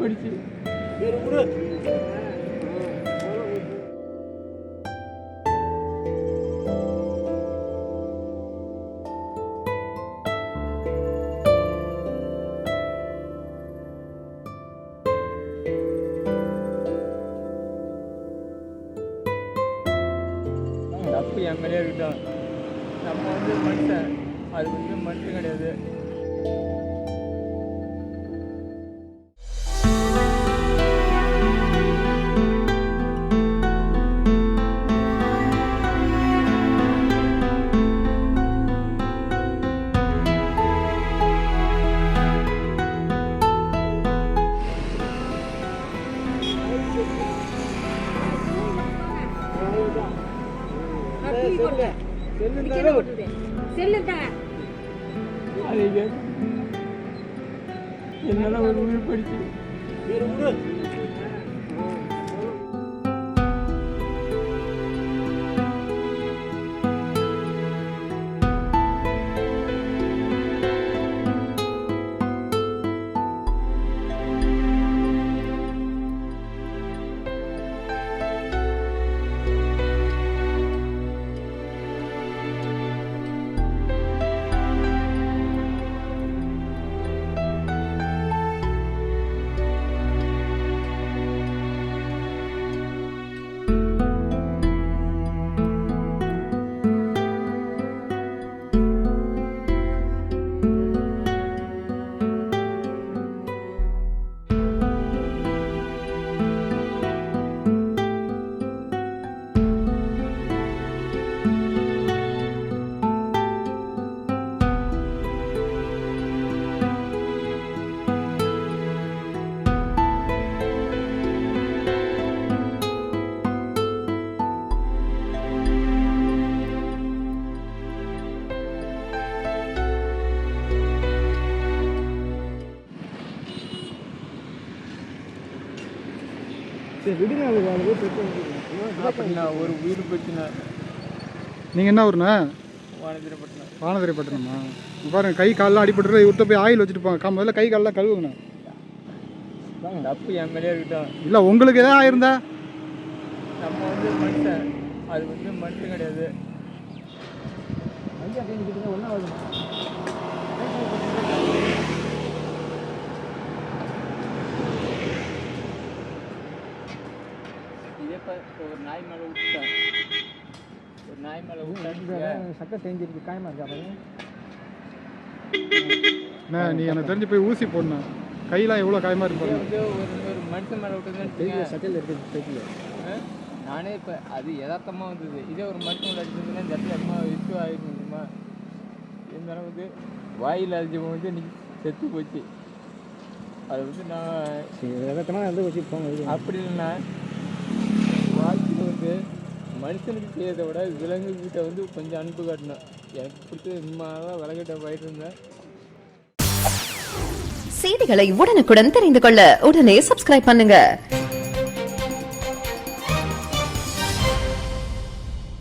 போயிடுச்சு. தப்பு என் மேலே இருக்கட்டும். நம்ம வந்து மனுஷன், அது வந்து மனுஷன் கிடையாது. என்னால ஒரு உயிர் போயிடுச்சு. ஒரு உயிர் போச்சுண்ணா. நீங்கள் என்ன ஊருண்ணா? வானதிரப்பட்டினம். வானதிரப்பட்டினமா? பாருங்க, கை காலெலாம் அடிபட்டு இவர்கிட்ட போய் ஆயில் வச்சுட்டு போங்க. முதல்ல கை காலெலாம் கழுவுங்கண்ணா. தப்பு என் மேலே இருக்கட்டும். இல்லை, உங்களுக்கு எதாவது ஆயிருந்தா? நம்ம வந்து மனுஷன், அது வந்து மனுஷன் கிடையாது. ஒரு நாய் மேலே விட்டுட்டேன். ஒரு நாய் மேலே விட்டேன். சட்டை தெரிஞ்சிருக்கு, காயமா இருக்கா? நீ எனக்கு தெரிஞ்சு போய் ஊசி போடணும். கையெல்லாம் எவ்வளோ காயமாக இருக்கு வந்து ஒரு மனுஷன் மேலே விட்டுருந்தேன்னு சட்டையில் இருக்குது தெரியல. நானே இப்போ அது யதார்த்தமாக வந்தது. இதே ஒரு மனுஷன் அடிச்சிருந்தேன்னா இந்த இடத்துல அம்மா இஷ்யூ ஆகிருந்துமா. இருந்தாலும் வந்து வாயில் அடிச்சவங்க வந்து இன்னைக்கு செத்து போச்சு. அது வந்து நான் யதார்த்தமாக வந்து வச்சுருப்போங்க. அப்படி இல்லைன்னா வாழ்க்கையில் வந்து மனுஷனுக்கு செய்யறதை விட விலங்குகிட்ட வந்து கொஞ்சம் அன்பு காட்டணும். எனக்கு பிடிச்ச இம்மாதான் விலகிட்ட போயிட்டு இருந்தேன். செய்திகளை உடனுக்குடன் தெரிந்து கொள்ள உடனே சப்ஸ்கிரைப் பண்ணுங்க.